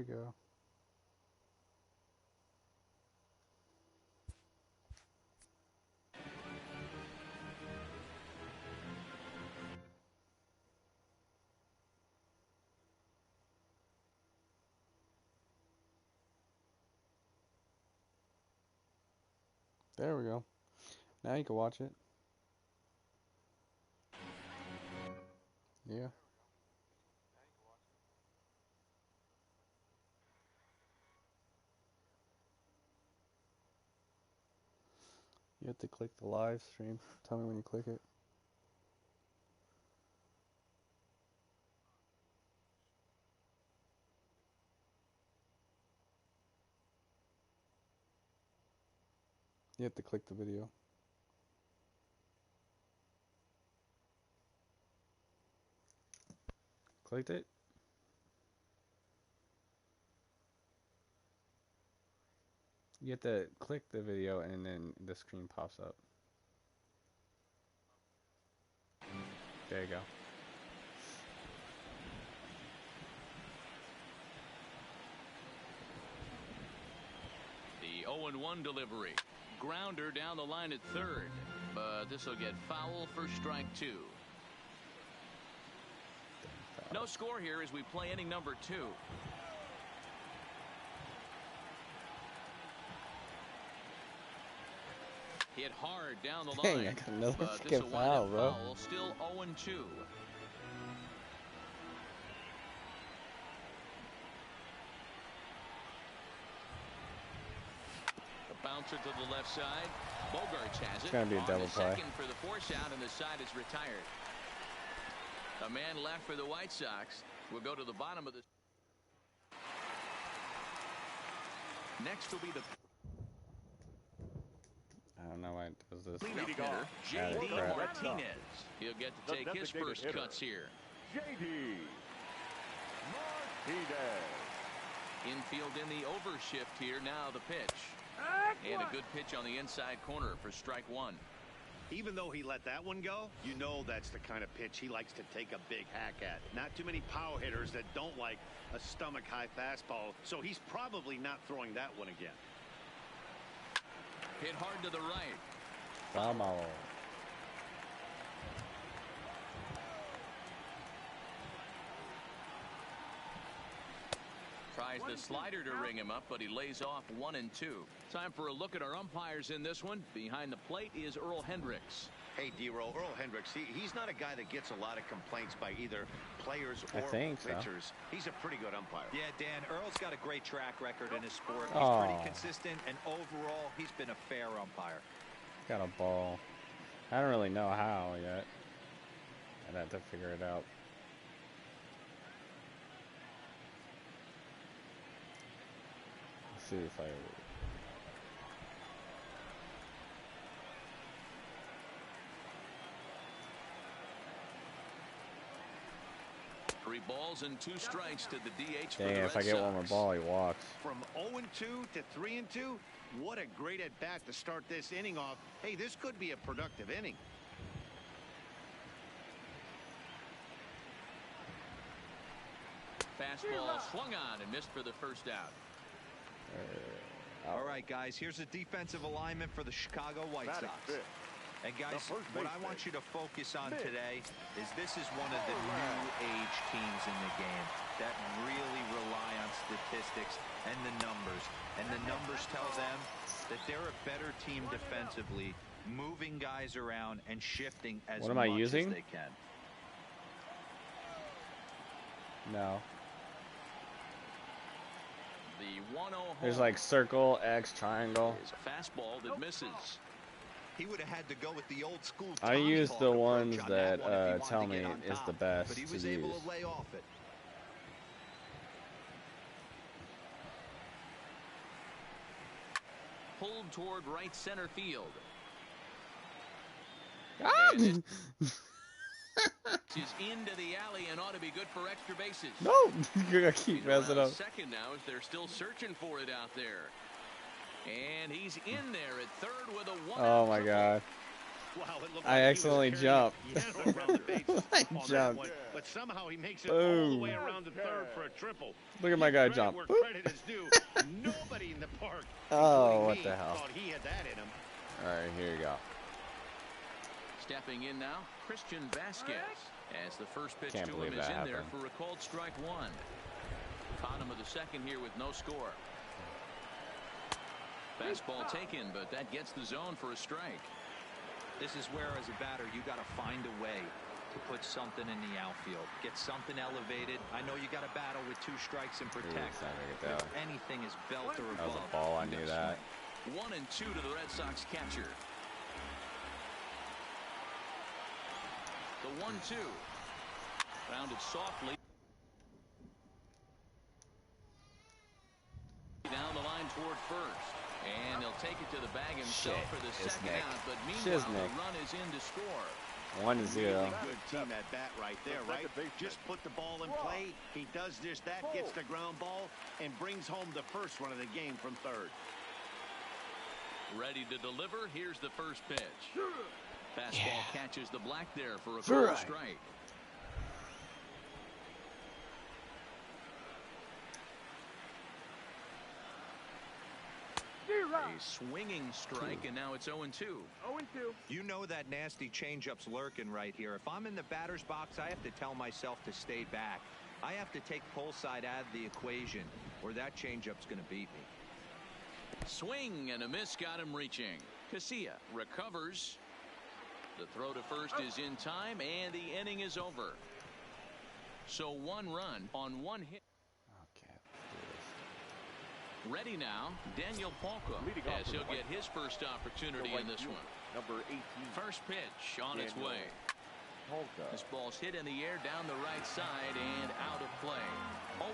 we go. There we go. Now you can watch it. Yeah. You have to click the live stream. Tell me when you click it. You have to click the video. Clicked it? You have to click the video and then the screen pops up. There you go. The 0-1 delivery. Grounder down the line at third, but this will get foul for strike two. No score here as we play inning number 2. Hit hard down the line. Dang, I got another freaking foul, bro. Foul, still 0-2. Bouncer to the left side. Bogarts has it. It's gonna be a double play. Second for the force out, and the side is retired. A man left for the White Sox. We'll go to the bottom of the. Next will be the. I don't know why it does this. Cleanup hitter, J.D. Martinez. He'll get to take his first cuts here. J.D. Martinez. Infield in the overshift here. Now the pitch. And a good pitch on the inside corner for strike one. Even though he let that one go, you know that's the kind of pitch he likes to take a big hack at. Not too many power hitters that don't like a stomach-high fastball, so he's probably not throwing that one again. Hit hard to the right. Vamos. Tries the slider to ring him up, but he lays off 1 and 2. Time for a look at our umpires in this one. Behind the plate is Earl Hendricks. Hey, D-Roll, Earl Hendricks, he's not a guy that gets a lot of complaints by either players or pitchers. He's a pretty good umpire. Yeah, Dan, Earl's got a great track record in his sport. He's pretty consistent, and overall, he's been a fair umpire. Got a ball. I don't really know how yet. I'd have to figure it out. Let's see if I... Three balls and 2 strikes to the DH for Dang, the if I Red get Sox. one more ball, he walks. From 0-2 to 3-2, what a great at-bat to start this inning off. Hey, this could be a productive inning. Fastball swung on and missed for the first out. All right, guys, here's a defensive alignment for the Chicago White Sox. And guys, what I want you to focus on today is this is one of the new age teams in the game that really rely on statistics and the numbers. And the numbers tell them that they're a better team defensively, moving guys around and shifting as much as they can. No. The 1-0 There's like circle, X, triangle. is a fastball that misses. He would have had to go with the old school. I use the ones that tell me is the best but he was to able use. to lay off it. Pulled toward right center field. Ah! Is into the alley and ought to be good for extra bases. No, you're gonna keep messing up. Second now as they're still searching for it out there. And he's in there at third with a 1-out Oh my triple. God. Wow, it looked I like accidentally he was carrying jumped. a piano around the bases I on that jumped. one, but somehow he makes it all the Boom. way around to third for a triple. Look at my guy Credit jump. where Boop. credit is due. Nobody in the park, Oh, including what me, the hell. thought he had that in him. All right, here you go. Stepping in now, Christian Vasquez, as the first pitch Can't to believe him is that in there happened. for a called strike one. Bottom of the second here with no score. Fastball taken, but that gets the zone for a strike. This is where, as a batter, you got to find a way to put something in the outfield. Get something elevated. I know you got to battle with 2 strikes and protect. Ooh, it's not gonna get If that. anything is belt or That was above, a ball. I you knew gotta that. swing. 1-2 to the Red Sox catcher. The 1-2. Rounded softly. Down the line toward first. And he'll take it to the bag himself Shit. for the It's second Nick. out. But meanwhile, Shiznick. the run is in to score. 1-0. Really good team at bat right there, right? Just put the ball in play. He does just that, gets the ground ball, and brings home the first run of the game from third. Ready to deliver. Here's the first pitch. Fastball catches the black there for a called strike. A swinging strike, and now it's 0-2. You know that nasty changeup's lurking right here. If I'm in the batter's box, I have to tell myself to stay back. I have to take pull side out of the equation, or that changeup's going to beat me. Swing and a miss got him reaching. Casilla recovers. The throw to first is in time, and the inning is over. So 1 run on 1 hit. Okay. Ready now, Daniel Palka, as he'll get his first opportunity in this one. Number 18. First pitch on its way. This ball's hit in the air down the right side and out of play. 0-1.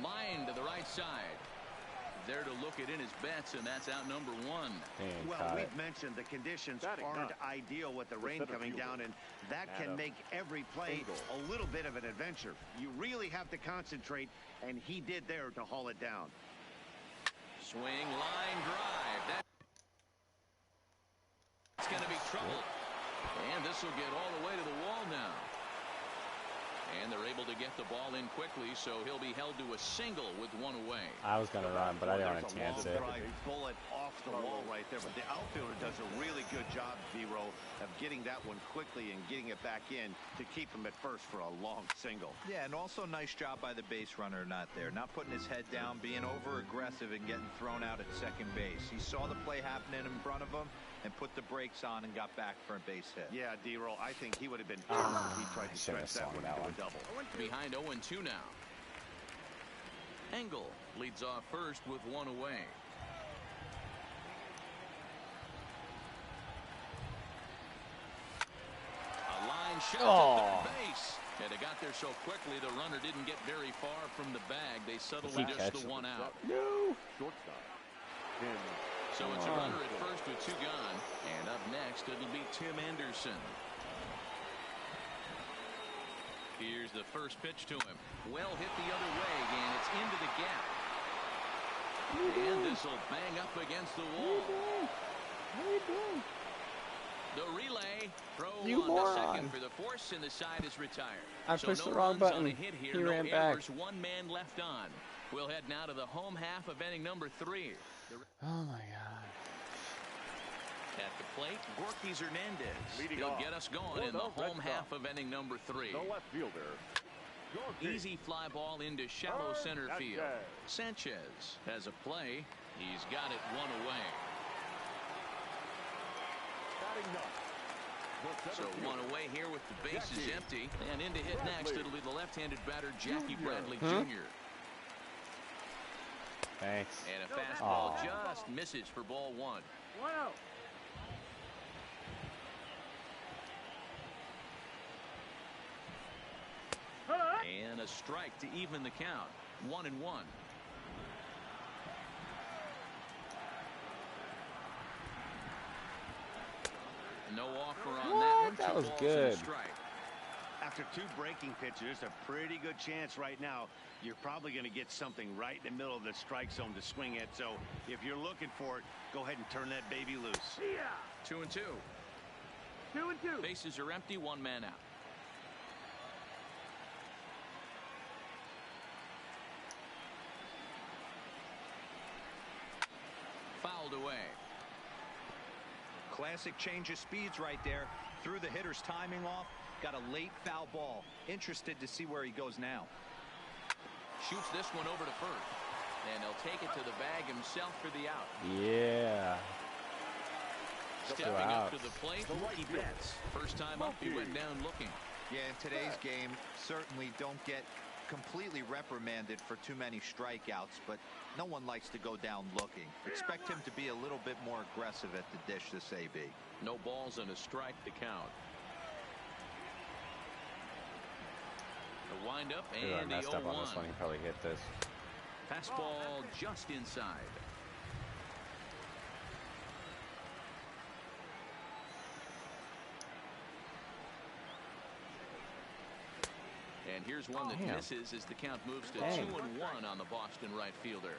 Line to the right side. There to look it in his bets, and that's out number 1. Well, we've mentioned the conditions aren't ideal with the rain coming down, and that can make every play a little bit of an adventure. You really have to concentrate, and he did there to haul it down. Swing, line drive. That's going to be trouble. And this will get all the way to the wall now. And they're able to get the ball in quickly, so he'll be held to a single with 1 away. I was going to run, but I didn't want to chance it. Bullet off the wall right there, but the outfielder does a really good job, Vero, of getting that one quickly and getting it back in to keep him at first for a long single. Yeah, and also nice job by the base runner not there. Not putting his head down, being over-aggressive and getting thrown out at second base. He saw the play happening in front of him and put the brakes on and got back for a base hit. Yeah, D-Roll, I think he would have been if he tried to stretch that one into a double. Behind 0-2 now. Engel leads off first with 1 away. A line shot to third base. And they got there so quickly the runner didn't get very far from the bag. They settled with just the 1 out. No. Shortstop. So it's a runner at first with 2 gone. And up next it'll be Tim Anderson. Here's the first pitch to him. Well hit the other way, and it's into the gap. And this will bang up against the wall. The relay throw on the second for the force, and the side is retired. I pushed the wrong button. He ran back. 1 man left on. We'll head now to the home half of inning number 3. Oh my God. At the plate, Gorky Hernandez. He'll get us going in the home half of inning number 3. The left fielder. Easy fly ball into shallow center field. Sanchez has a play. He's got it 1 away. So 1 away here with the bases empty. And in to hit next, it'll be the left-handed batter, Jackie Bradley Jr. Thanks. And a fastball just misses for ball 1. 1-0. And a strike to even the count. 1-1. No offer on that one. That 2 was balls good. and a strike. After 2 breaking pitches, there's a pretty good chance right now you're probably going to get something right in the middle of the strike zone to swing at. So if you're looking for it, go ahead and turn that baby loose. 2-2. 2-2. Bases are empty, 1 man out. Fouled away. Classic change of speeds right there. Threw the hitter's timing off. Got a late foul ball. Interested to see where he goes now. Shoots this one over to first. And he'll take it to the bag himself for the out. Yeah. Stepping up to the plate, Mookie Betts. First time up, he went down looking. Yeah, in today's game, certainly don't get completely reprimanded for too many strikeouts, but no one likes to go down looking. Expect him to be a little bit more aggressive at the dish this AB. No balls and a strike to count. The windup I and the messed 0-1. up on this one. He probably hit this. Fastball just inside. And here's one that misses as the count moves to 2-1 on the Boston right fielder.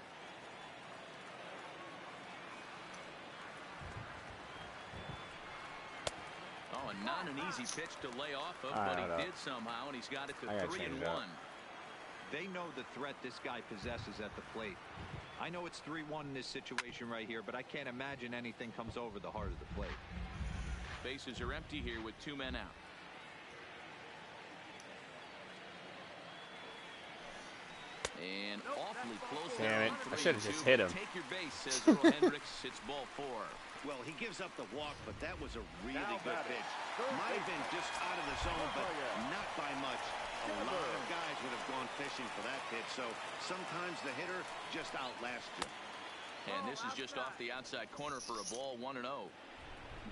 Oh, and not an easy pitch to lay off of, but he did somehow, and he's got it to 3-1. They know the threat this guy possesses at the plate. I know it's 3-1 in this situation right here, but I can't imagine anything comes over the heart of the plate. Bases are empty here with 2 men out. And awfully close. Damn it. I should have just hit him. Take your base, says Earl Hendricks. It's ball 4. Well, he gives up the walk, but that was a really good pitch. Might have been just out of the zone, but not by much. A lot of guys would have gone fishing for that pitch, so sometimes the hitter just outlasts you. And this is just off the outside corner for a ball, 1-0.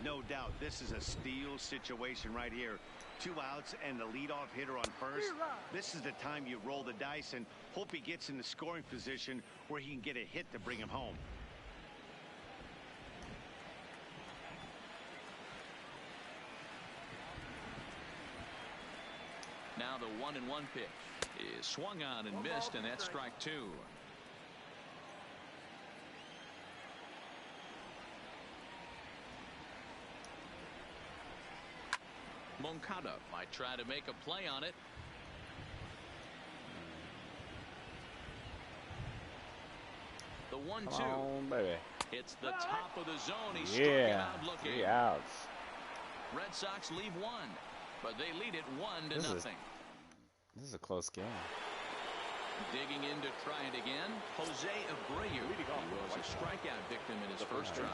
No doubt, this is a steal situation right here. 2 outs and the leadoff hitter on first. This is the time you roll the dice and hope he gets in the scoring position where he can get a hit to bring him home. Now the 1-1 pitch is swung on and missed, and that's strike 2. Moncada might try to make a play on it. The 1-2. Baby. It's the top of the zone. He struck it out looking. 3 outs. Red Sox leave 1, but they lead it 1-0. This is a close game. Digging in to try it again, Jose Abreu. He was a strikeout victim in his first try.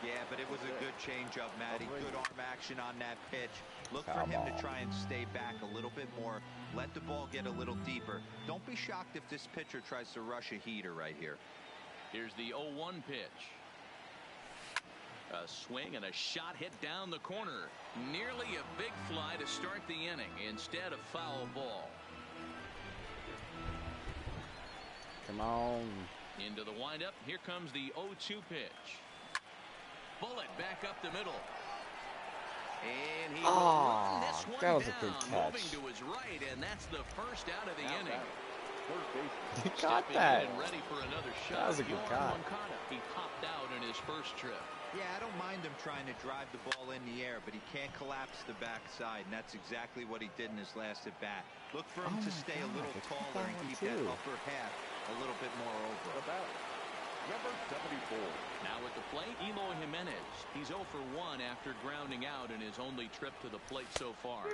Yeah, but it was a good changeup, Matty. Good arm action on that pitch. Look for him to try and stay back a little bit more. Let the ball get a little deeper. Don't be shocked if this pitcher tries to rush a heater right here. Here's the 0-1 pitch. A swing and a shot hit down the corner. Nearly a big fly to start the inning. Instead, a foul ball. Come on. Into the windup. Here comes the 0-2 pitch. Bullet back up the middle. And he will run this one that was down, a good catch. moving to his right, and that's the first out of the inning. He caught that. And ready for another shot. That was a good catch. He popped out in his first trip. Yeah, I don't mind him trying to drive the ball in the air, but he can't collapse the backside, and that's exactly what he did in his last at bat. Look for him to stay a little taller and keep that upper half a little bit more over. Number 74. Now at the plate, Eloy Jimenez. He's 0 for 1 after grounding out in his only trip to the plate so far.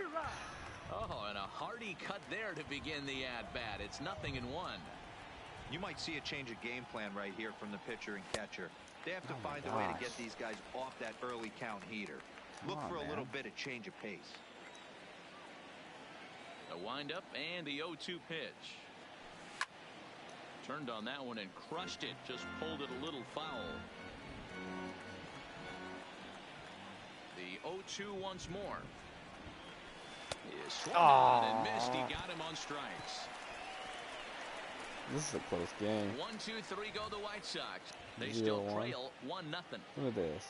Oh, and a hearty cut there to begin the at-bat. It's 0-1. You might see a change of game plan right here from the pitcher and catcher. They have to find a way to get these guys off that early count heater. Look for a little bit of change of pace. The windup and the 0-2 pitch. Turned on that one and crushed it. Just pulled it a little foul. The 0-2 once more. Is swung on and missed. He got him on strikes. This is a close game. 1-2-3 go the White Sox. They 0-1. still trail 1-0. Look at this.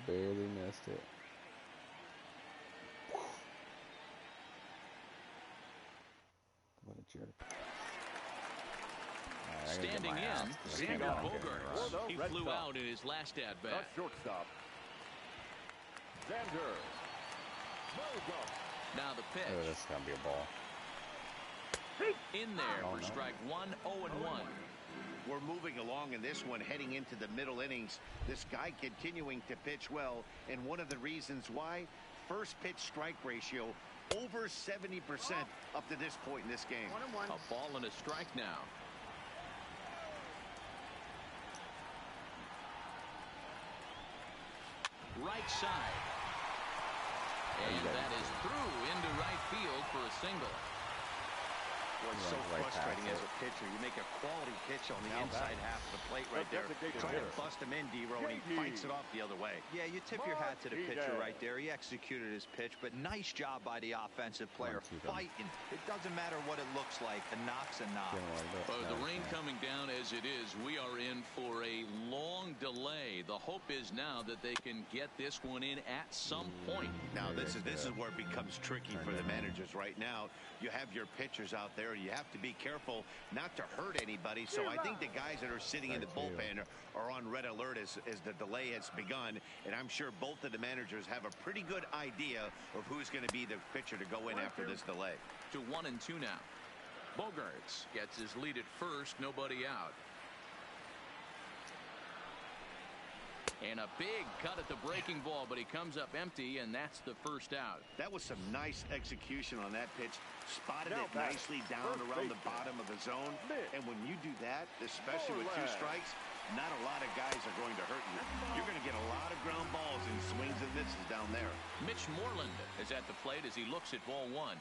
Barely missed it. jerk. Standing in, Xander Bogaerts. He flew out in his last at bat. Shortstop. Xander. Now the pitch. Oh, this is gonna be a ball. In there for strike one, 0-1. We're moving along in this one, heading into the middle innings. This guy continuing to pitch well, and one of the reasons why, first pitch strike ratio over 70% up to this point in this game. 1-1. A ball and a strike now. Right side. And that is through into right field for a single. Boy, it's so frustrating as a pitcher. You make a quality pitch on the inside half of the plate right there. Trying to bust him in, D-Row, and he fights it off the other way. Yeah, you tip your hat to the pitcher right there. He executed his pitch, but nice job by the offensive player. Fighting. It doesn't matter what it looks like. A knock's a knock. But with the rain coming down as it is, we are in for a long delay. The hope is now that they can get this one in at some point. Now, this is where it becomes tricky for the managers right now. You have your pitchers out there. You have to be careful not to hurt anybody. So I think the guys that are sitting in the bullpen are on red alert as the delay has begun. And I'm sure both of the managers have a pretty good idea of who's going to be the pitcher to go in after this delay. To 1-2 now. Bogaerts gets his lead at first. Nobody out. And a big cut at the breaking ball, but he comes up empty, and that's the first out. That was some nice execution on that pitch. Spotted it nicely down around the bottom of the zone. And when you do that, especially with 2 strikes, not a lot of guys are going to hurt you. You're going to get a lot of ground balls and swings and misses down there. Mitch Moreland is at the plate as he looks at ball 1.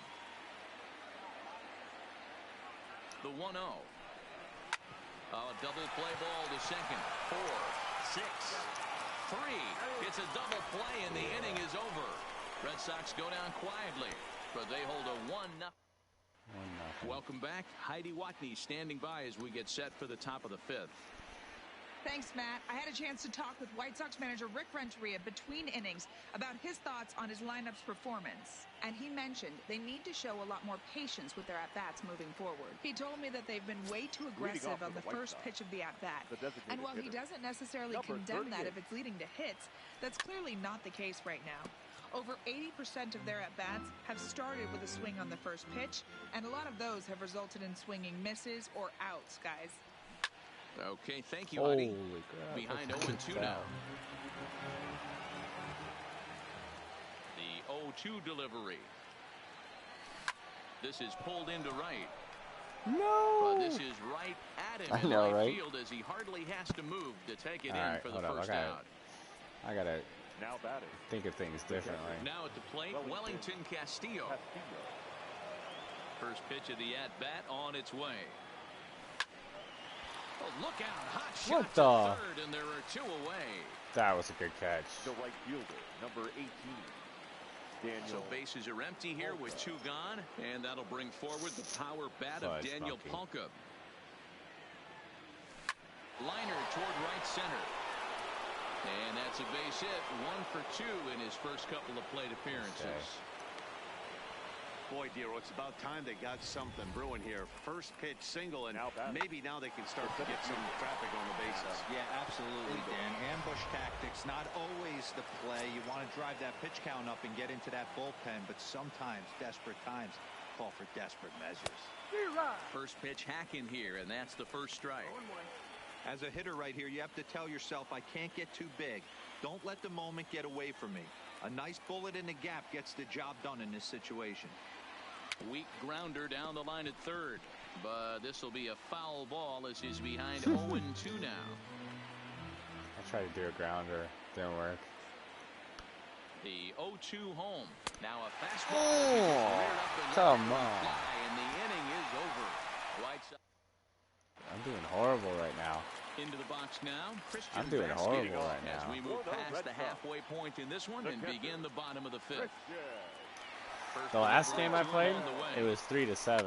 The 1-0. A double play ball to second. 4, 6, 3. It's a double play and the inning is over. Red Sox go down quietly, but they hold a 1-0. Welcome back. Heidi Watney standing by as we get set for the top of the 5th. Thanks, Matt. I had a chance to talk with White Sox manager Rick Renteria between innings about his thoughts on his lineup's performance. And he mentioned they need to show a lot more patience with their at-bats moving forward. He told me that they've been way too aggressive on the first pitch of the at-bat. And while he doesn't necessarily condemn that if it's leading to hits, that's clearly not the case right now. Over 80% of their at-bats have started with a swing on the first pitch, and a lot of those have resulted in swinging misses or outs, guys. Okay, thank you, Heidi. Holy crap. Behind 0-2 now. The 0-2 delivery. This is pulled into right. No! But this is right at him in right field as he hardly has to move to take it in for the first out. I gotta Now batting. think of things differently. Now at the plate, Wellington Castillo. First pitch of the at-bat on its way. Oh, look out. Hot shot to third, and there are 2 away. That was a good catch. The right fielder, number 18. Daniel. So bases are empty here with 2 gone, and that'll bring forward the power bat of Daniel Palka. Liner toward right center. And that's a base hit. 1 for 2 in his first couple of plate appearances. Okay. Boy, Dero, it's about time they got something brewing here. First pitch single, and maybe now they can start to get some traffic on the bases. Yeah, absolutely, Dan. Ambush tactics, not always the play. You want to drive that pitch count up and get into that bullpen, but sometimes desperate times call for desperate measures. First pitch hack in here, and that's the first strike. As a hitter right here, you have to tell yourself, I can't get too big. Don't let the moment get away from me. A nice bullet in the gap gets the job done in this situation. Weak grounder down the line at third, but this will be a foul ball as he's behind 0-2 now. I tried to do a grounder, didn't work. The 0-2 home. Now a fastball. Oh, come on. And the inning is over. White Sox. I'm doing horrible right now. Into the box now. Christian I'm doing horrible right as now. we move past the halfway point in this one and begin the bottom of the 5th. The last game I played, it was 3-7.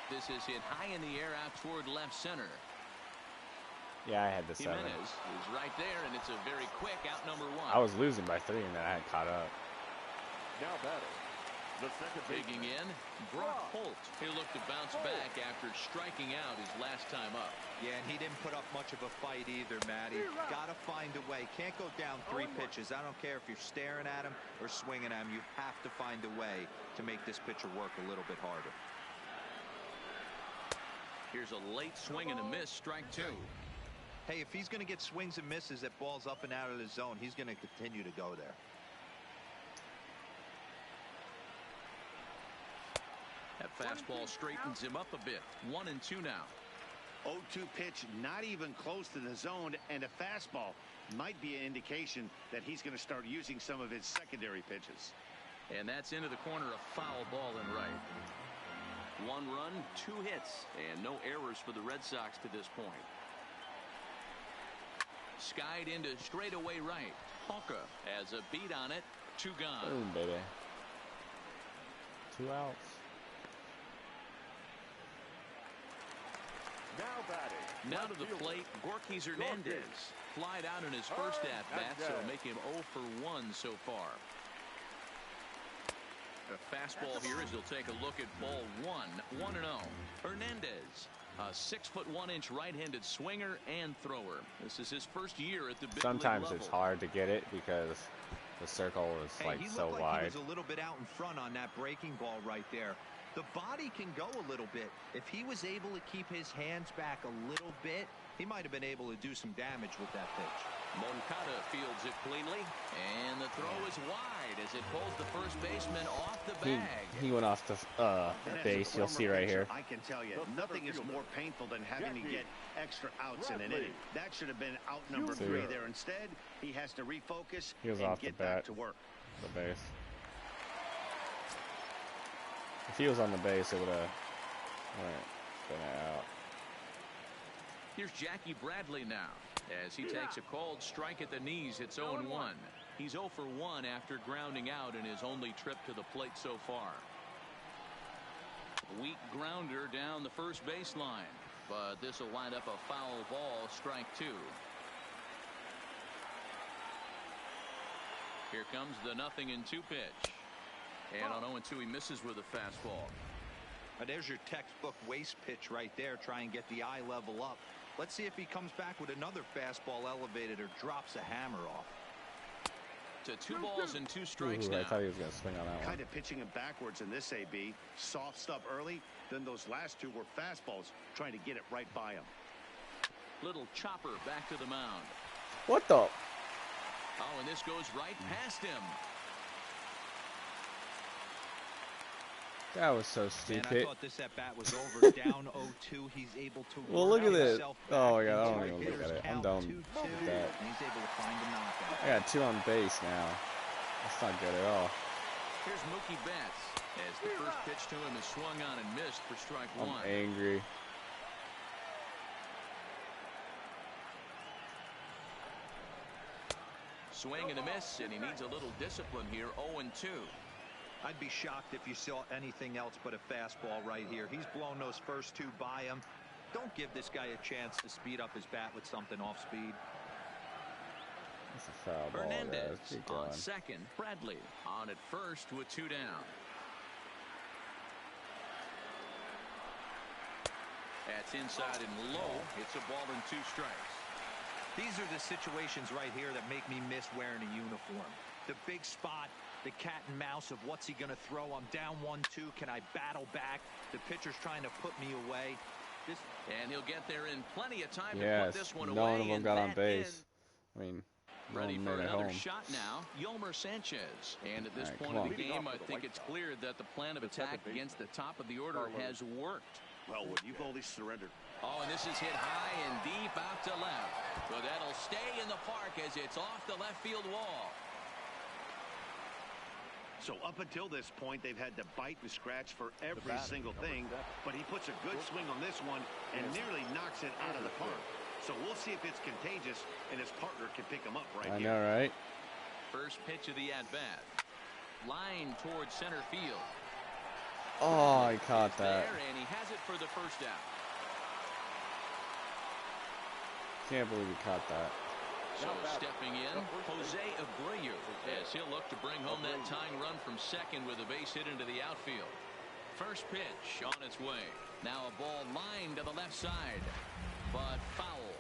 This is hit high in the air out toward left center. Yeah, I had the 7. Jimenez is right there, and it's a very quick out number 1. I was losing by 3, and then I had caught up. Now batting. The second Digging in, Brock Holt. He'll look to bounce back after striking out his last time up. Yeah, and he didn't put up much of a fight either, Matty. Got to find a way. Can't go down 3 pitches. I don't care if you're staring at him or swinging at him. You have to find a way to make this pitcher work a little bit harder. Here's a late swing and a miss, strike 2. Hey, if he's going to get swings and misses at balls up and out of the zone, he's going to continue to go there. That fastball straightens him up a bit. 1-2 now. 0-2 pitch, not even close to the zone, and a fastball might be an indication that he's going to start using some of his secondary pitches. And that's into the corner, a foul ball in right. 1 run, 2 hits, and no errors for the Red Sox to this point. Skied into straightaway right. Hawka has a beat on it. 2 gone. Boom, baby. 2 outs. Now to the plate, Gorkys Hernandez. Flied out in his first at-bat, so make him 0 for 1 so far. A fastball here as he'll take a look at ball 1. 1-0. Hernandez, a 6'1" right-handed swinger and thrower. This is his first year at the big Sometimes league level. it's hard to get it because the circle is like he so looked like wide. he was a little bit out in front on that breaking ball right there. The body can go a little bit. If he was able to keep his hands back a little bit, he might have been able to do some damage with that pitch. Moncada fields it cleanly, and the throw is wide as it pulls the first baseman off the bag. He went off the base. You'll see right here. I can tell you, nothing is more painful than having to get extra outs in an inning. That should have been out number 3 there. Instead, he has to refocus and get back to work. The base. If he was on the base, it would have been out. Here's Jackie Bradley now as he takes a called strike at the knees. It's 0-1. He's 0 for 1 after grounding out in his only trip to the plate so far. Weak grounder down the first baseline, but this will wind up a foul ball, strike 2. Here comes the 0-2 pitch. And on 0-2 he misses with a fastball. There's your textbook waste pitch right there. Try and get the eye level up. Let's see if he comes back with another fastball elevated or drops a hammer off. To 2 balls and 2 strikes now. I thought he was going to swing on that one. Kind of pitching him backwards in this AB. Soft stuff early. Then those last 2 were fastballs, trying to get it right by him. Little chopper back to the mound. What the? Oh, and this goes right past him. That was so Man, stupid. I thought this at bat was over. Down 0-2. He's able to. Well, look at this. Oh my God, I into don't even look at it. I'm done 2-2, with that. and he's able to find a knockout. I got 2 on base now. That's not good at all. Here's Mookie Betts as the first pitch to him is swung on and missed for strike 1. I'm angry. Swing and a miss, and he needs a little discipline here. 0-2. I'd be shocked if you saw anything else but a fastball right here. He's blown those first 2 by him. Don't give this guy a chance to speed up his bat with something off speed. That's a foul ball, Hernandez guys. Keep on going. second. Bradley on at first with 2 down. That's inside and low. It's a ball and 2 strikes. These are the situations right here that make me miss wearing a uniform. The big spot, the cat and mouse of what's he going to throw. I'm down 1-2. Can I battle back? The pitcher's trying to put me away. And he'll get there in plenty of time to Yes, put this one none away. of them and got on that base. in. I mean, Ready one for made it another home. shot now, Yolmer Sanchez. And at this All right, point come of the on. game, I think it's clear that the plan of attack against the top of the order has worked. Well, when you've only surrendered. Oh, and this is hit high and deep out to left. But that'll stay in the park as it's off the left field wall. So up until this point, they've had to bite and scratch for every single thing. But he puts a good swing on this one and nearly knocks it out of the park. So we'll see if it's contagious and his partner can pick him up right here. I know, right? First pitch of the at-bat. Line towards center field. Oh, he caught that. There, and he has it for the first out. Can't believe he caught that. So stepping in, Jose Abreu, as he'll look to bring home that tying run from second with a base hit into the outfield. First pitch on its way. Now a ball lined to the left side, but foul.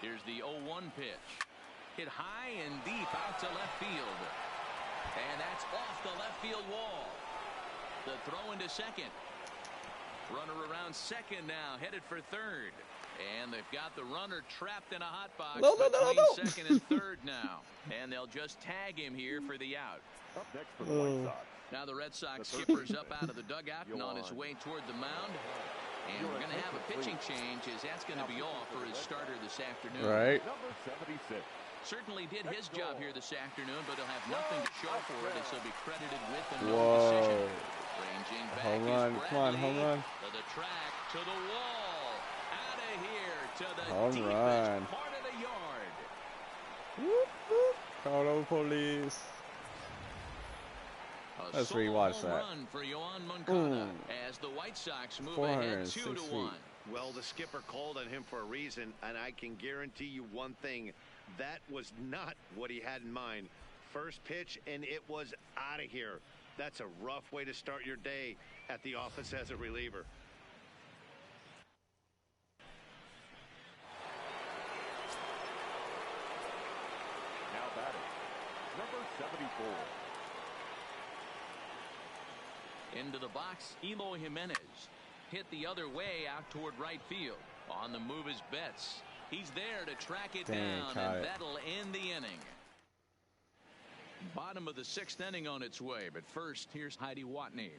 Here's the 0-1 pitch. Hit high and deep out to left field. And that's off the left field wall. The throw into second. Runner around second now, headed for third. And they've got the runner trapped in a hot box between second and third now. And they'll just tag him here for the out. Up next for the White Sox. Now the Red Sox skipper's up out of the dugout and on his way toward the mound. And we're going to have a pitching change, as that's going to be off for his starter this afternoon. Right. Number 76. Certainly did his job here this afternoon, but he'll have nothing to show for it, as he'll be credited with a no decision. Ranging back Home run, come on, home run. To the track, to the wall, out of here to the Home deepest run. part of the yard. Whoop, whoop. Call the police. Let's rewatch that. Run for Yoan Moncada as the White Sox move ahead 2-1. Well, the skipper called on him for a reason, and I can guarantee you one thing. That was not what he had in mind. First pitch, and it was out of here. That's a rough way to start your day at the office as a reliever. Now batting, number 74. Into the box, Eloy Jimenez. Hit the other way out toward right field. On the move is Betts. He's there to track it down, and that'll end the inning. Bottom of the sixth inning on its way, but first, here's Heidi Watney.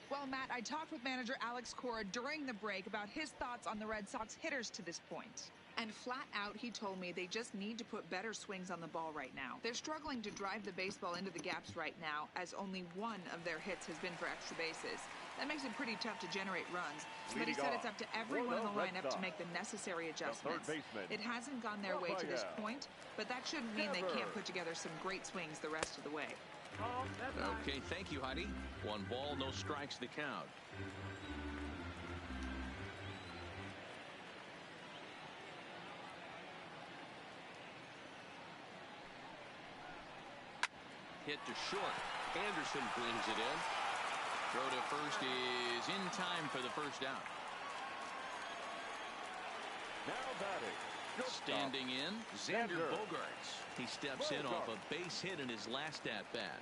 Well, Matt, I talked with manager Alex Cora during the break about his thoughts on the Red Sox hitters to this point. And flat out, he told me they just need to put better swings on the ball right now. They're struggling to drive the baseball into the gaps right now, as only one of their hits has been for extra bases. That makes it pretty tough to generate runs. But he said it's up to everyone in the lineup to make the necessary adjustments. It hasn't gone their way to this point, but that shouldn't mean they can't put together some great swings the rest of the way. Okay, thank you, Heidi. 1 ball, no strikes, the count. Hit to short. Anderson brings it in. Throw to first is in time for the first out. Now batting, standing in, Xander Bogaerts. He steps in off a base hit in his last at-bat.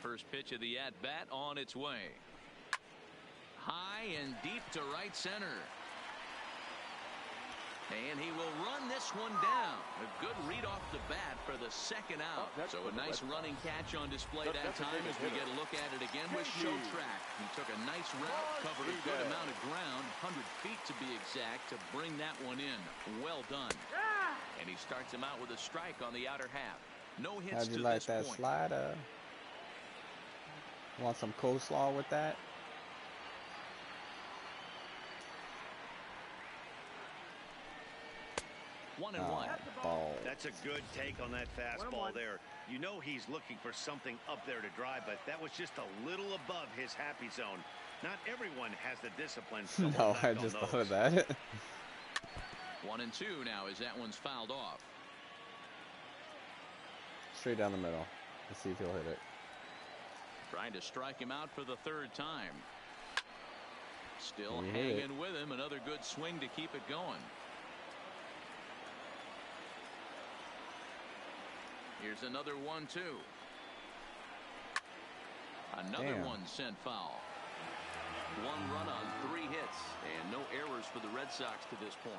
First pitch of the at-bat on its way. High and deep to right center. And he will run this one down. A good read off the bat for the second out. So a nice running catch on display that time as we get a look at it again with Show Track. He took a nice route, covered a good amount of ground, 100 feet to be exact, to bring that one in. Well done. And he starts him out with a strike on the outer half. No hits to this point. How'd you like that slider? Want some coleslaw with that? One and one. Ball. That's a good take on that fastball there. You know he's looking for something up there to drive, but that was just a little above his happy zone. Not everyone has the discipline. No, I just thought of that. 1 and 2 now as that one's fouled off. Straight down the middle. Let's see if he'll hit it. Trying to strike him out for the third time. Still hanging with him. Another good swing to keep it going. Here's another 1-2. Another one sent foul. 1 run on 3 hits and no errors for the Red Sox to this point.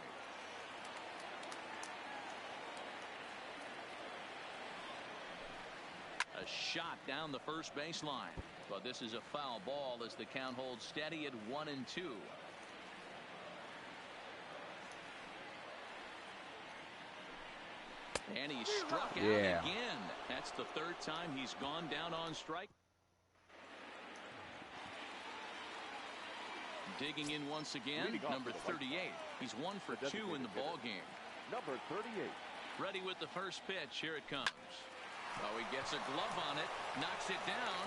A shot down the first baseline, but this is a foul ball as the count holds steady at 1 and 2. And he struck out again. That's the third time he's gone down on strike. Digging in once again, number 38. He's 1 for 2 in the ball game. Number 38. Ready with the first pitch. Here it comes. Oh, he gets a glove on it, knocks it down,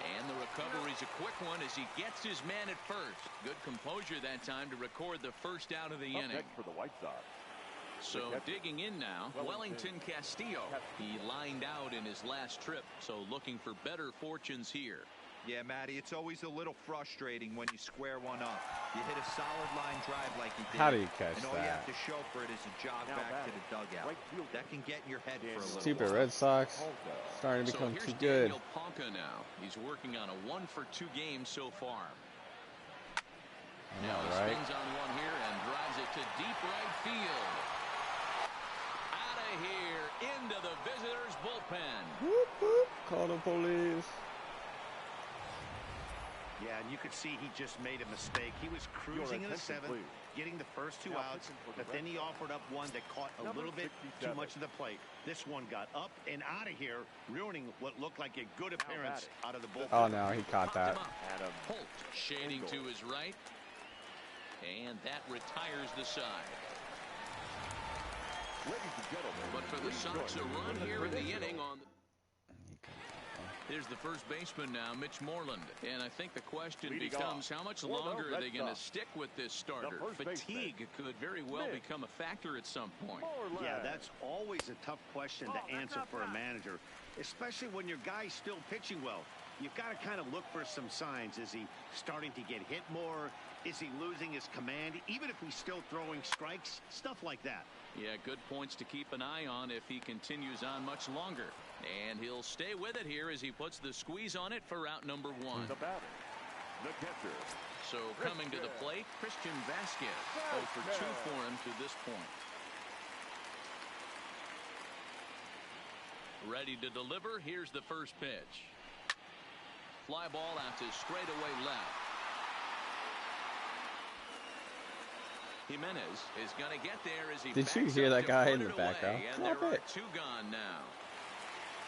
And the recovery's a quick one as he gets his man at first. Good composure that time to record the first out of the inning. Next for the White Sox. So digging in now, Wellington Castillo. He lined out in his last trip, so looking for better fortunes here. Yeah, Matty, it's always a little frustrating when you square one up. You hit a solid line drive like you did. How do you catch and all that? you have to show for it is a jog back to the dugout. That can get in your head for a little Stupid while. Red Sox starting to become too good. Daniel Ponca now. He's working on a 1-for-2 game so far. Now he spins on one here and drives it to deep right field. Out of here into the visitors' bullpen. Whoop, whoop. Call the police. Yeah, and you could see he just made a mistake. He was cruising in the 7th, getting the first 2 outs, but then he offered up one that caught a little bit too much of the plate. This one got up and out of here, ruining what looked like a good appearance out of the bullpen. Oh, no, he caught that. Holt shading to his right, and that retires the side. But for the Sox, a run here in the inning on the... Here's the first baseman now, Mitch Moreland. And I think the question becomes, how much longer are they going to stick with this starter? Fatigue could very well become a factor at some point. Yeah, that's always a tough question to answer for a manager, especially when your guy's still pitching well. You've got to kind of look for some signs. Is he starting to get hit more? Is he losing his command? Even if he's still throwing strikes, stuff like that. Yeah, good points to keep an eye on if he continues on much longer. And he'll stay with it here as he puts the squeeze on it for out number 1. The batter, the catcher. So coming to the plate, Christian Vasquez. 0 for 2 for him to this point. Ready to deliver. Here's the first pitch. Fly ball out to straightaway left. Jimenez is going to get there as he Did you hear that guy in the background? And there are 2 gone now.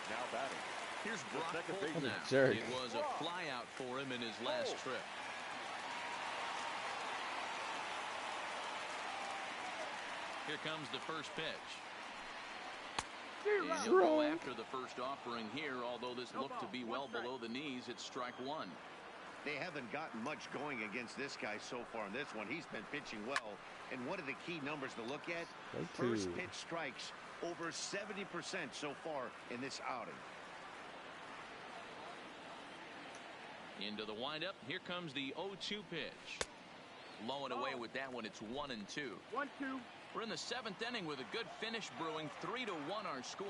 Now batting. Here's Brock Holt now. Jerk. It was a fly out for him in his last trip. Here comes the first pitch. And he'll go after the first offering here, although this looked to be well below the knees. It's strike 1. They haven't gotten much going against this guy so far in this one. He's been pitching well. And what are the key numbers to look at? First pitch strikes, over 70% so far in this outing. Into the windup. Here comes the 0-2 pitch. Low and away with that one. It's 1-2. 1-2. We're in the 7th inning with a good finish brewing. 3-1 our score.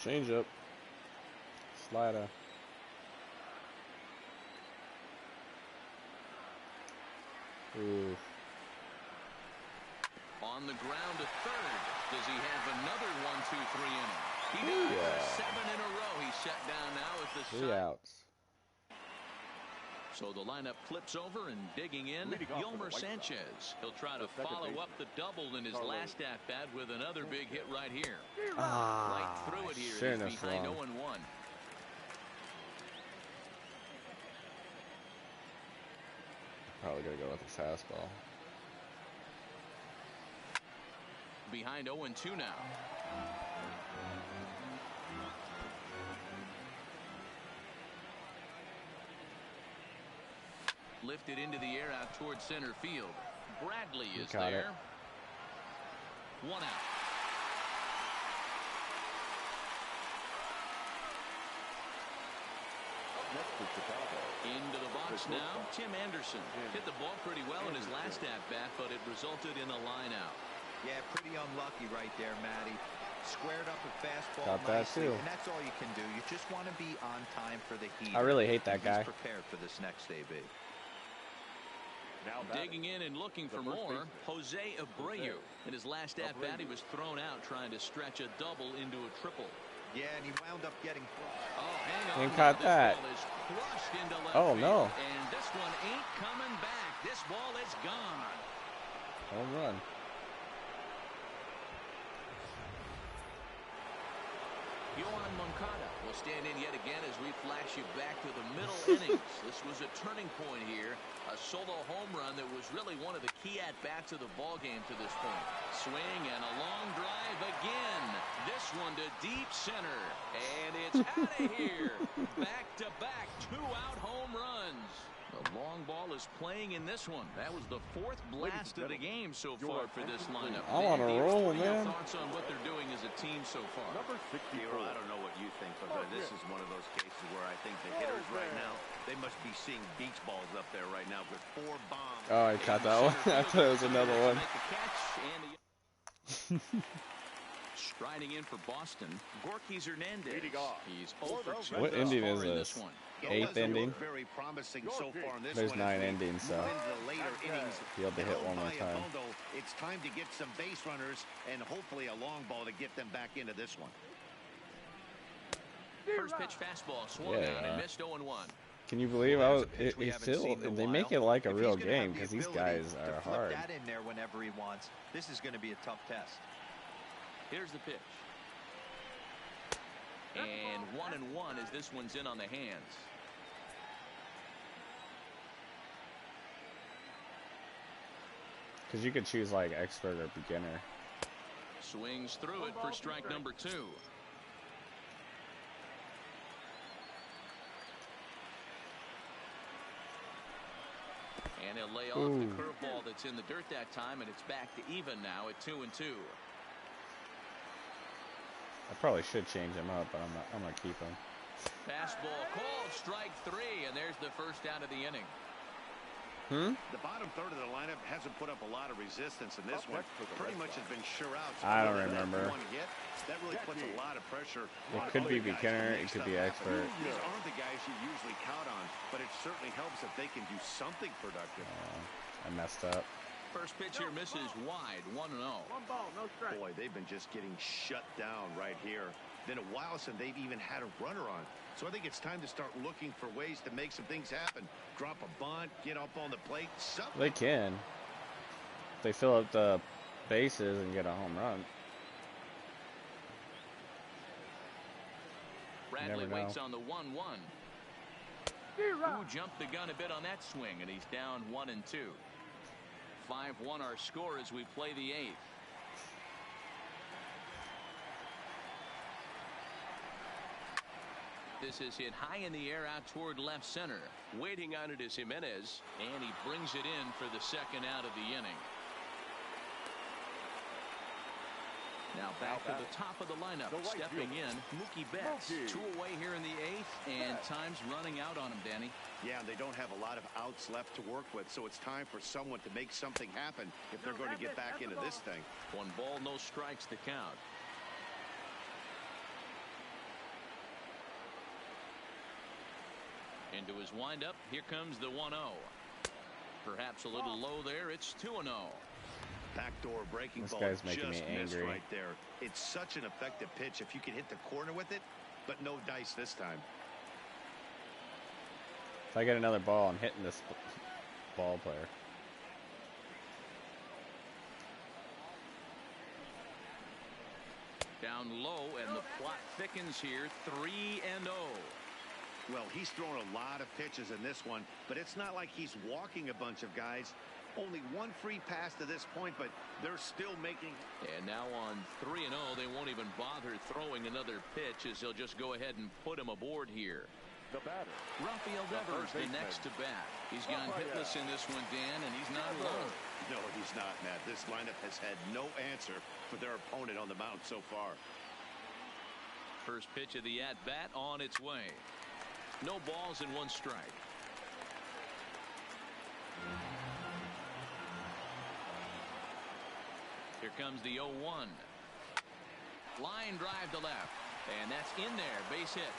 Change up. Slider. Ooh. On the ground to third. Does he have another 1-2-3 inning? He does. 7 in a row. He's shut down now at the 3 outs. So the lineup flips over and digging in, Yolmer Sanchez. He'll try to follow up the double in his last at-bat with another big hit right here. Right through it here. He's behind 0-1. Probably gonna go with his fastball. Behind 0-2 now. Lifted into the air out towards center field. Bradley is there. 1 out. Into the box now, Tim Anderson. Hit the ball pretty well in his last at-bat, but it resulted in a line out. Yeah, pretty unlucky right there, Matty. Squared up a fastball Got that nicely, too. and that's all you can do. You just want to be on time for the heat. I really hate that guy. He's prepared for this next AB. Digging in and looking for more, Jose Abreu. In his last at-bat, he was thrown out trying to stretch a double into a triple. Yeah, and he wound up getting... Oh, hang on. And caught that. Oh, no. And this one ain't coming back. This ball is gone. Home run. Yohan Moncada will stand in yet again as we flash you back to the middle innings. This was a turning point here A solo home run that was really one of the key at-bats of the ball game to this point. Swing and a long drive again. This one to deep center. And it's out of here. Back-to-back two-out home runs. The long ball is playing in this one. That was the fourth blast of the game so far for this lineup. I'm on a roll, man. Thoughts on what they're doing as a team so far? Number 64. I don't know what you think, but this is one of those cases where I think the hitters right now, they must be seeing beach balls up there right now with 4 bombs. Oh, I caught that one. I thought it was another one. Striding in for Boston, Gorky Hernandez. He's 0 for 2. What ending is this? 8th ending? Very promising so far in this There's one. 9 endings, so Later innings, you'll be hit one more time. It's time to get some base runners and hopefully a long ball to get them back into this one. First pitch fastball swung out and missed 0-1. Can you believe they make it like a real game because these guys are hard. That in there whenever he wants. This is going to be a tough test. Here's the pitch. And 1-1 as this one's in on the hands. Because you could choose like expert or beginner. Swings through it for strike number 2. And he'll lay off the curveball that's in the dirt that time, and it's back to even now at 2-2. I probably should change him up, but I'm gonna keep him. Fastball called, strike 3, and there's the first out of the inning. The bottom third of the lineup hasn't put up a lot of resistance in this one. Pretty much has been sure out. So I don't remember. That really puts a lot of pressure. It could be beginner, it could be expert. These aren't the guys you usually count on, but it certainly helps if they can do something productive. I messed up. First pitch here misses wide, 1-0. 1 ball, no strike. Boy, they've been just getting shut down right here. Been a while since they've even had a runner on. So I think it's time to start looking for ways to make some things happen. Drop a bunt, get up on the plate, something. They can. They fill up the bases and get a home run. Bradley waits on the 1-1. Who jumped the gun a bit on that swing, and he's down 1-2. 5-1 our score as we play the 8th. This is hit high in the air out toward left center. Waiting on it is Jimenez, and he brings it in for the second out of the inning. Now back to the top of the lineup. Stepping in, Mookie Betts. 2 away here in the 8th, and time's running out on him, Danny. Yeah, they don't have a lot of outs left to work with, so it's time for someone to make something happen if they're going to get back into this thing. 1 ball, no strikes to count. Into his windup, here comes the 1-0. Perhaps a little low there. It's 2-0. Backdoor breaking ball. This guy's making me just missed angry right there. It's such an effective pitch if you can hit the corner with it, but no dice this time. If I get another ball, I'm hitting this ball player. Down low, and the plot thickens here. 3-0. Well, he's thrown a lot of pitches in this one, but it's not like he's walking a bunch of guys. Only 1 free pass to this point, but they're still making. And now on 3-0, they won't even bother throwing another pitch as they'll just go ahead and put him aboard here. The batter, Rafael Devers, the next to bat. He's gone hitless in this one, Dan, and he's not alone. No, he's not, Matt. This lineup has had no answer for their opponent on the mound so far. First pitch of the at-bat on its way. No balls and 1 strike. Here comes the 0-1. Line drive to left. And that's in there. Base hit.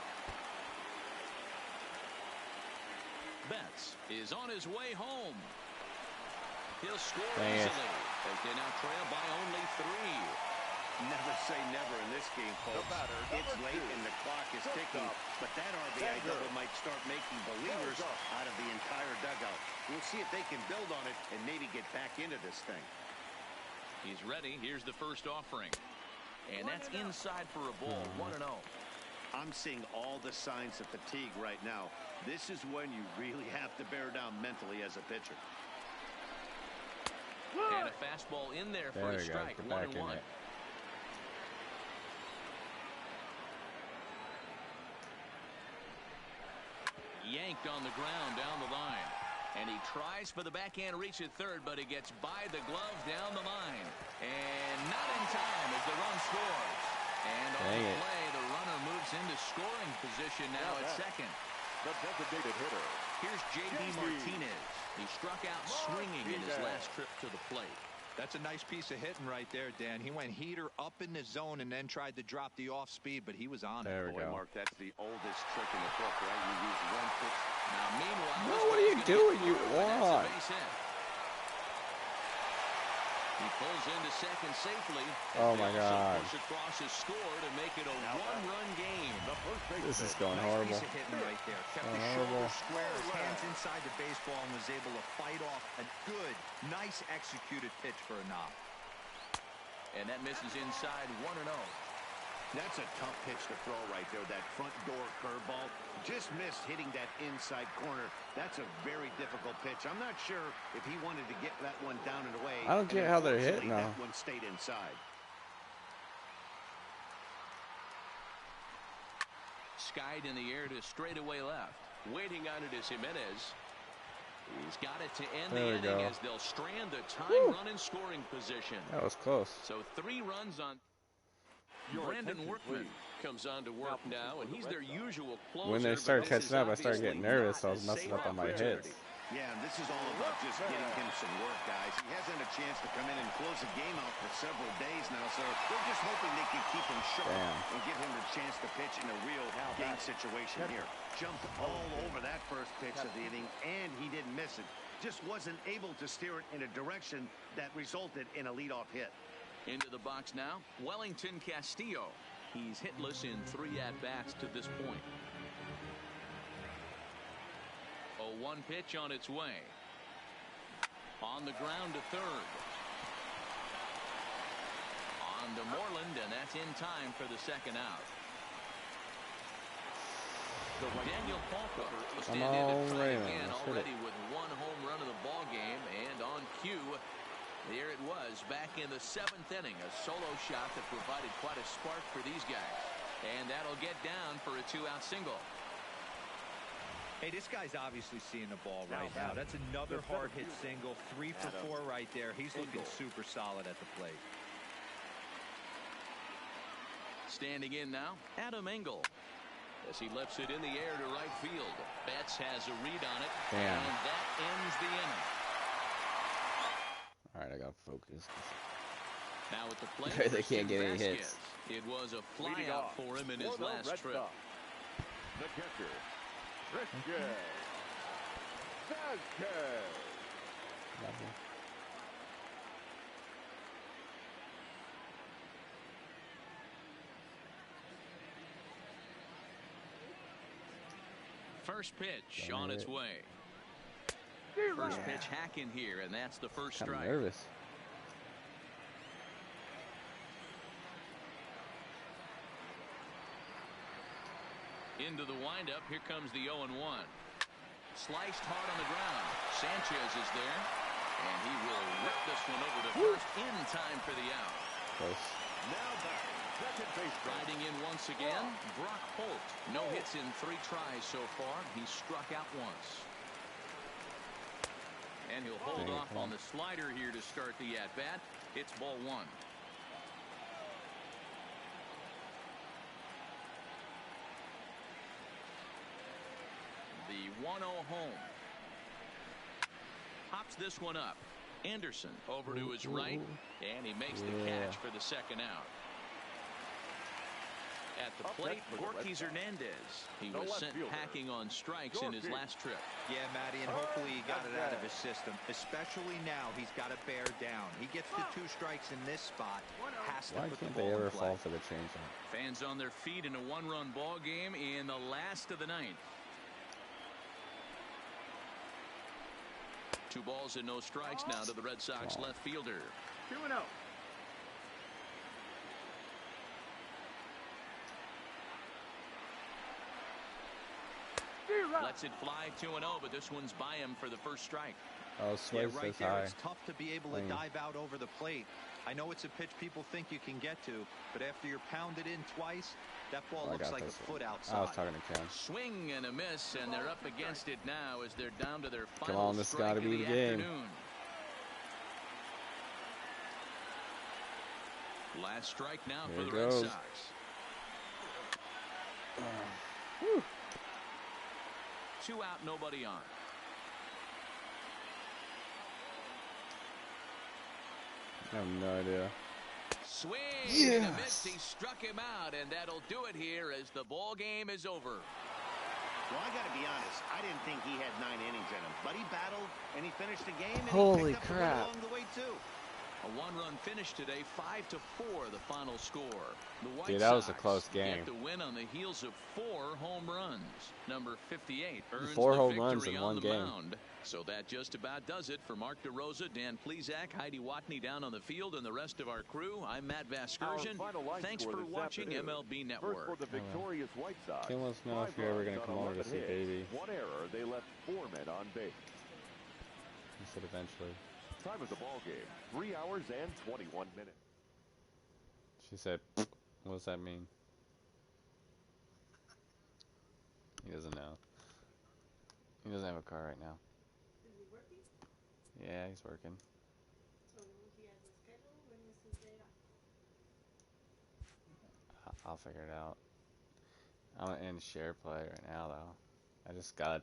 Betts is on his way home. He'll score easily as they now trail by only 3. Never say never in this game, folks. It's late and the clock is ticking, but that RBI double might start making believers out of the entire dugout. We'll see if they can build on it and maybe get back into this thing. He's ready. Here's the first offering. And that's inside for a ball. 1-0. I'm seeing all the signs of fatigue right now. This is when you really have to bear down mentally as a pitcher. And a fastball in there for a strike. 1-1. Yanked on the ground down the line. And he tries for the backhand reach at third, but he gets by the glove down the line. And not in time as the run scores. And on the play, the runner moves into scoring position now at second. The designated hitter. Here's J.D. Martinez. He struck out swinging in his last trip to the plate. That's a nice piece of hitting right there, Dan. He went heater up in the zone and then tried to drop the off speed, but he was on it. There we go. Mark, that's the oldest trick in the book, right? You use one pitch. Now, meanwhile, No, what are you doing, you wad? He pulls into second safely. Oh my God! Push across his score to make it a one-run game. This is going Nice horrible. piece of hitting right there. Kept his Horrible. shoulders square, his hands inside the baseball, and was able to fight off a good, nice executed pitch for a knock. And that misses inside 1-0. That's a tough pitch to throw right there. That front door curveball just missed hitting that inside corner. That's a very difficult pitch. I'm not sure if he wanted to get that one down and away. I don't get how they're hitting now. That one stayed inside. Skied in the air to straightaway left. Waiting on it is Jimenez. He's got it to end the inning as they'll strand the tying run in scoring position. That was close. So 3 runs on. Brandon Workman comes on to work now, and he's their usual closer. When they start catching up, I started getting nervous. So I was messing up on my hits. Yeah, and this is all about just getting him some work, guys. He hasn't had a chance to come in and close the game out for several days now, so they're just hoping they can keep him sharp and give him the chance to pitch in a real game situation here. Jumped all over that first pitch of the inning, and he didn't miss it. Just wasn't able to steer it in a direction that resulted in a leadoff hit. Into the box now, Wellington Castillo. He's hitless in 3 at-bats to this point. 0-1 pitch on its way. On the ground to third. On to Moreland, and that's in time for the second out. Daniel Palka will stand in to try again already with 1 home run of the ball game, and on cue, there it was back in the 7th inning, a solo shot that provided quite a spark for these guys, and that'll get down for a 2-out single. Hey, this guy's obviously seeing the ball right now. That's another hard hit single, 3 for 4 right there. He's looking super solid at the plate. Standing in now, Adam Engel. As he lifts it in the air to right field. Betts has a read on it. Damn. And that ends the inning. All right, I got focused. Now at the plate, They can't get any hits. It was a fly out for him in his last trip. The catcher, Christian Vasquez. First pitch on its way. First pitch hack in here, and that's the first strike. I'm nervous. Into the windup, here comes the 0-1. Sliced hard on the ground. Sanchez is there, and he will whip this one over to first in time for the out. Close. Now back, second base. Riding in once again, Brock Holt. No hits in 3 tries so far. He struck out once. And he'll hold off on the slider here to start the at-bat. It's ball 1. The 1-0 home. Hops this one up. Anderson over to his right, and he makes the catch for the second out. At the plate, Gorkys Hernandez. He was sent packing on strikes in his last trip. Yeah, Matty, and hopefully he got it out of his system. Especially now, he's got to bear down. He gets the 2 strikes in this spot. Has to Why put the can't ball they ever in play. fall for the changeup? Fans on their feet in a 1-run ball game in the last of the 9th. 2 balls and no strikes now to the Red Sox left fielder. 2-0. Lets it fly 2-0, but this one's by him for the first strike. Oh, Yeah, Sway's right so there, high. it's tough to be able to dive out over the plate. I know it's a pitch people think you can get to, but after you're pounded in twice, that ball looks like a foot outside. I was talking to Ken. Swing and a miss, and they're up against it now as they're down to their Come final on, this strike gotta of be the the game. afternoon. Last strike now Here for it the Red goes. Sox. Whew. 2 out, nobody on. I have no idea. Swing Yes! and a miss. He struck him out, and that'll do it here as the ball game is over. Well, I got to be honest. I didn't think he had 9 innings in him, but he battled and he finished the game. And Holy he picked up a crap. win along the way too. A 1-run finish today, 5-4 the final score. The White Dude, that was a Sox close game. get the win on the heels of 4 home runs. Number 58 earns 4 the home victory runs in on one the game. mound. So that just about does it for Mark DeRosa, Dan Plesac, Heidi Watney down on the field, and the rest of our crew. I'm Matt Vasgersian. Thanks for watching MLB Network. First for the victorious White Sox. Ken wants to know if you're ever going to come over to see Baby. 1 error. They left 4 men on base. He said eventually. Time of the ball game, 3 hours and 21 minutes. She said, what does that mean? He doesn't know. He doesn't have a car right now. Is he working? Yeah, he's working. So he has a schedule? When is his day off? I'll figure it out. I'm in share play right now, though. I just got